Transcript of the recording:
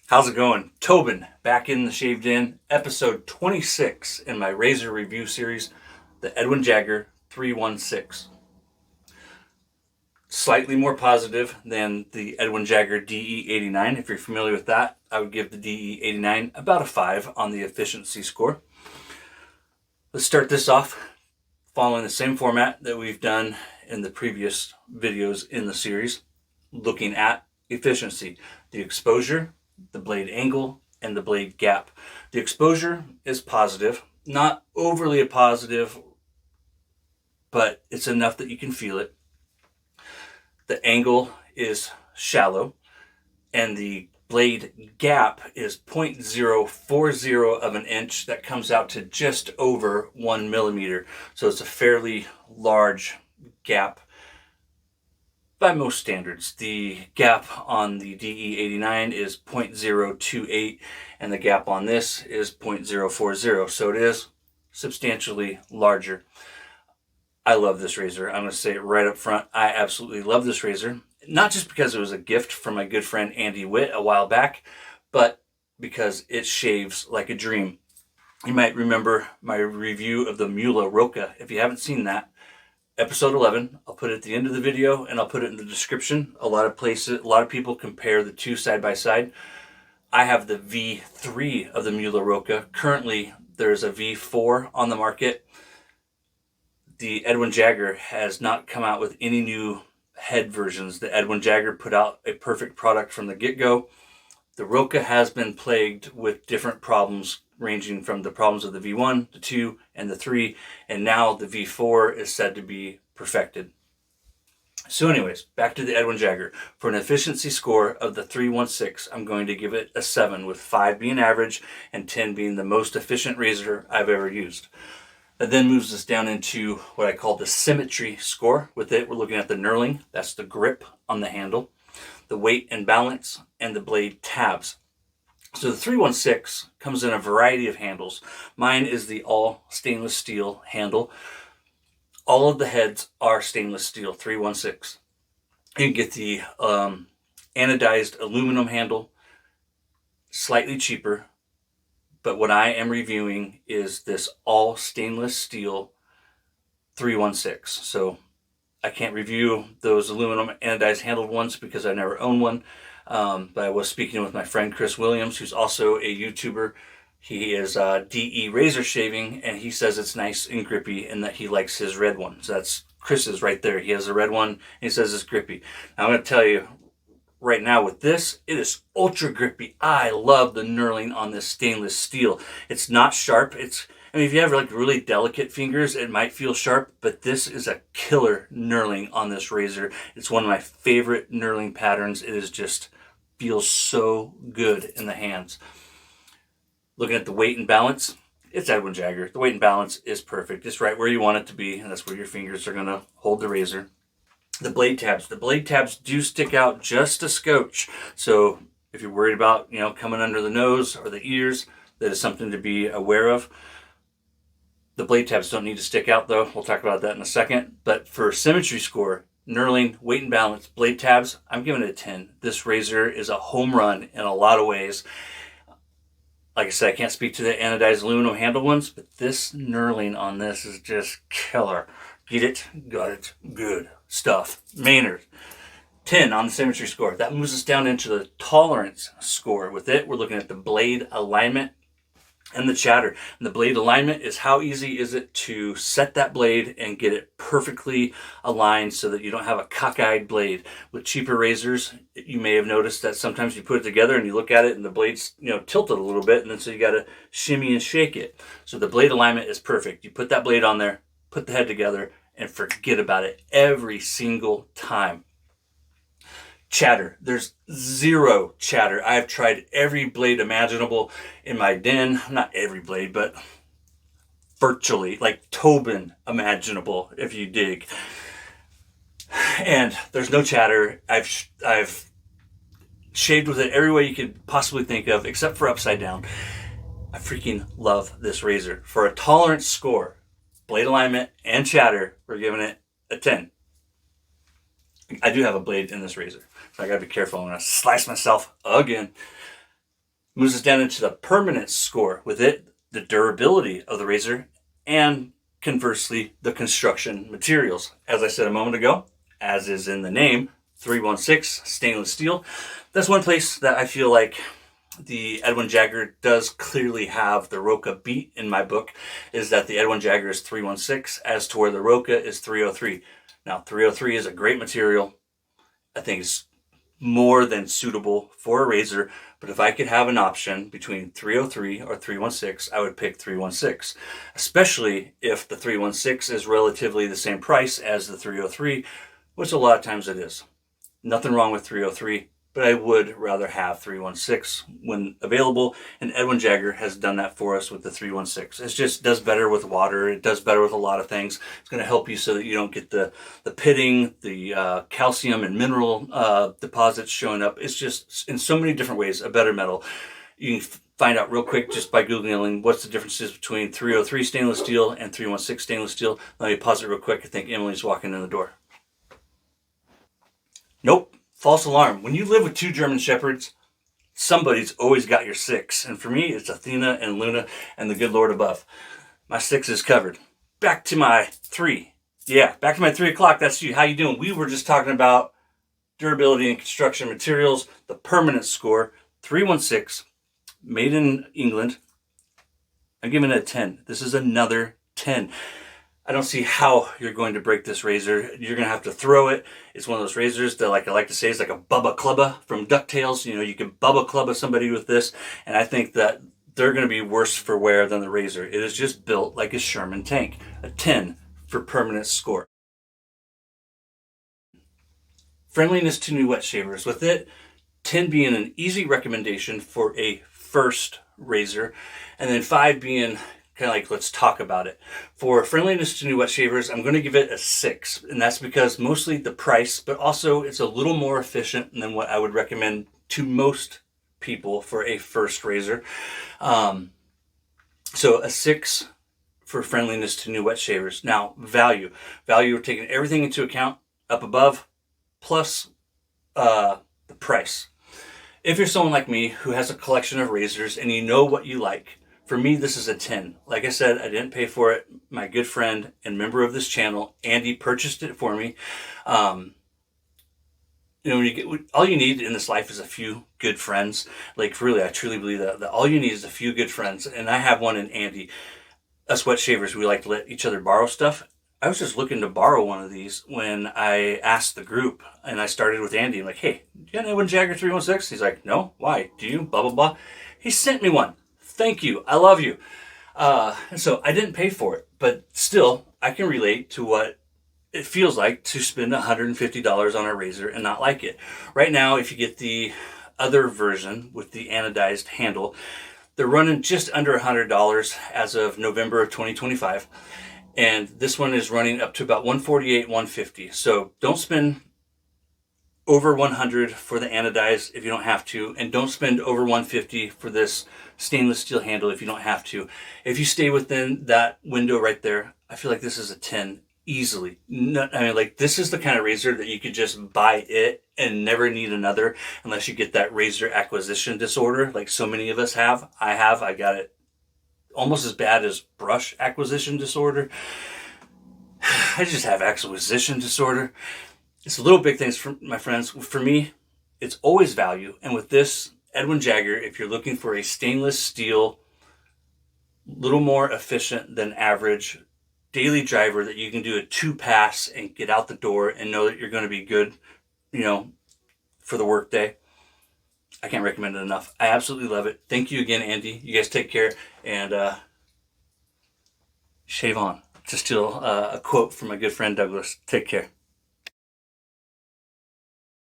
How's it going? Tobin, back in the Shaved In, episode 26 in my razor review series, the Edwin Jagger 316. Slightly more positive than the Edwin Jagger DE89. If you're familiar with that, I would give the DE89 about a 5 on the efficiency score. Let's start this off following the same format that we've done in the previous videos in the series, looking at efficiency, the exposure, the blade angle, and the blade gap. The exposure is positive, not overly positive, but it's enough that you can feel it. The angle is shallow, and the blade gap is 0.040 of an inch. That comes out to just over 1 millimeter. So it's a fairly large gap by most standards. The gap on the DE89 is 0.028, and the gap on this is 0.040. So it is substantially larger. I love this razor. I'm going to say it right up front. I absolutely love this razor. Not just because it was a gift from my good friend Andy Witt a while back, but because it shaves like a dream. You might remember my review of the Mula Roca. If you haven't seen that, episode 11, I'll put it at the end of the video and I'll put it in the description. A lot of people compare the two side by side. I have the V3 of the Mula Roca. Currently, there's a V4 on the market. The Edwin Jagger has not come out with any new head versions. The Edwin Jagger put out a perfect product from the get-go. The Roca has been plagued with different problems, ranging from the problems of the V1, the 2, and the 3, and now the V4 is said to be perfected. So anyways, back to the Edwin Jagger. For an efficiency score of the 316, I'm going to give it a 7, with 5 being average and 10 being the most efficient razor I've ever used. That then moves us down into what I call the symmetry score. With it, we're looking at the knurling, that's the grip on the handle, the weight and balance, and the blade tabs. So the 316 comes in a variety of handles. Mine is the all stainless steel handle. All of the heads are stainless steel 316. You can get the anodized aluminum handle, slightly cheaper. But what I am reviewing is this all stainless steel 316. So I can't review those aluminum anodized handled ones because I never owned one. But I was speaking with my friend Chris Williams, who's also a YouTuber. He is DE razor shaving, and he says it's nice and grippy and that he likes his red one. So that's Chris's right there. He has a red one, and he says it's grippy. Now, I'm going to tell you, right now with this, it is ultra grippy. I love the knurling on this stainless steel. It's not sharp. I mean, if you have like really delicate fingers, it might feel sharp, but this is a killer knurling on this razor. It's one of my favorite knurling patterns. It is just feels so good in the hands. Looking at the weight and balance, it's Edwin Jagger. The weight and balance is perfect. It's right where you want it to be, and that's where your fingers are going to hold the razor. The blade tabs do stick out just a scotch. So if you're worried about, coming under the nose or the ears, that is something to be aware of. The blade tabs don't need to stick out though. We'll talk about that in a second. But for symmetry score, knurling, weight and balance, blade tabs, I'm giving it a 10. This razor is a home run in a lot of ways. Like I said, I can't speak to the anodized aluminum handle ones, but this knurling on this is just killer. Get it? Got it. Good stuff. Maynard, 10 on the symmetry score. That moves us down into the tolerance score. With it, we're looking at the blade alignment and the chatter. And the blade alignment is how easy is it to set that blade and get it perfectly aligned so that you don't have a cockeyed blade. With cheaper razors, you may have noticed that sometimes you put it together and you look at it and the blade's tilted a little bit, and then so you got to shimmy and shake it. So the blade alignment is perfect. You put that blade on there, put the head together, and forget about it every single time. Chatter. There's zero chatter. I've tried every blade imaginable in my den. Not every blade, but virtually, like Tobin imaginable, if you dig. And there's no chatter. I've shaved with it every way you could possibly think of, except for upside down. I freaking love this razor. For a tolerance score, blade alignment and chatter, we're giving it a 10. I do have a blade in this razor, so I gotta be careful. I'm gonna slice myself again. Moves us down into the permanence score. With it, the durability of the razor, and conversely, the construction materials. As I said a moment ago, as is in the name, 316 stainless steel. That's one place that I feel like the Edwin Jagger does clearly have the Roca beat in my book, is that the Edwin Jagger is 316 as to where the Roca is 303. Now, 303 is a great material. I think it's more than suitable for a razor, but if I could have an option between 303 or 316, I would pick 316, especially if the 316 is relatively the same price as the 303, which a lot of times it is. Nothing wrong with 303, but I would rather have 316 when available, and Edwin Jagger has done that for us with the 316. It just does better with water. It does better with a lot of things. It's going to help you so that you don't get the pitting, the calcium and mineral deposits showing up. It's just, in so many different ways, a better metal. You can find out real quick just by Googling what's the differences between 303 stainless steel and 316 stainless steel. Let me pause it real quick. I think Emily's walking in the door. Nope. False alarm. When you live with two German Shepherds, somebody's always got your six. And for me, it's Athena and Luna and the good Lord above. My six is covered. Back to my 3. Yeah, back to my 3 o'clock. That's you. How you doing? We were just talking about durability and construction materials. The permanent score, 316, made in England. I'm giving it a 10. This is another 10. I don't see how you're going to break this razor. You're going to have to throw it. It's one of those razors that, like I like to say, is like a Bubba Clubba from DuckTales. You know, you can Bubba Clubba somebody with this, and I think that they're going to be worse for wear than the razor. It is just built like a Sherman tank. A 10 for permanent score. Friendliness to new wet shavers. With it, 10 being an easy recommendation for a first razor, and then 5 being kind of like, let's talk about it. For friendliness to new wet shavers, I'm going to give it a 6. And that's because mostly the price, but also it's a little more efficient than what I would recommend to most people for a first razor. So a 6 for friendliness to new wet shavers. Now, value. Value, we're taking everything into account up above, plus the price. If you're someone like me who has a collection of razors and you know what you like, for me, this is a 10. Like I said, I didn't pay for it. My good friend and member of this channel, Andy, purchased it for me. You know, when you get, all you need in this life is a few good friends. Like, really, I truly believe that all you need is a few good friends. And I have one in Andy. Us wet shavers, we like to let each other borrow stuff. I was just looking to borrow one of these when I asked the group, and I started with Andy. I'm like, hey, do you have an Edwin Jagger 316? He's like, no, why? Do you? Blah, blah, blah. He sent me one. Thank you. I love you. And so I didn't pay for it, but still, I can relate to what it feels like to spend $150 on a razor and not like it. Right now, if you get the other version with the anodized handle, they're running just under $100 as of November of 2025. And this one is running up to about $148, $150. So don't spend over $100 for the anodized if you don't have to, and don't spend over $150 for this stainless steel handle if you don't have to. If you stay within that window right there, I feel like this is a 10 easily. I mean, like, this is the kind of razor that you could just buy it and never need another unless you get that razor acquisition disorder like so many of us have. I got it almost as bad as brush acquisition disorder. I just have acquisition disorder. It's little big things, for my friends. For me, it's always value. And with this Edwin Jagger, if you're looking for a stainless steel, little more efficient than average daily driver that you can do a 2-pass and get out the door and know that you're going to be good, you know, for the work day, I can't recommend it enough. I absolutely love it. Thank you again, Andy. You guys take care, and shave on. To steal a quote from my good friend Douglas. Take care.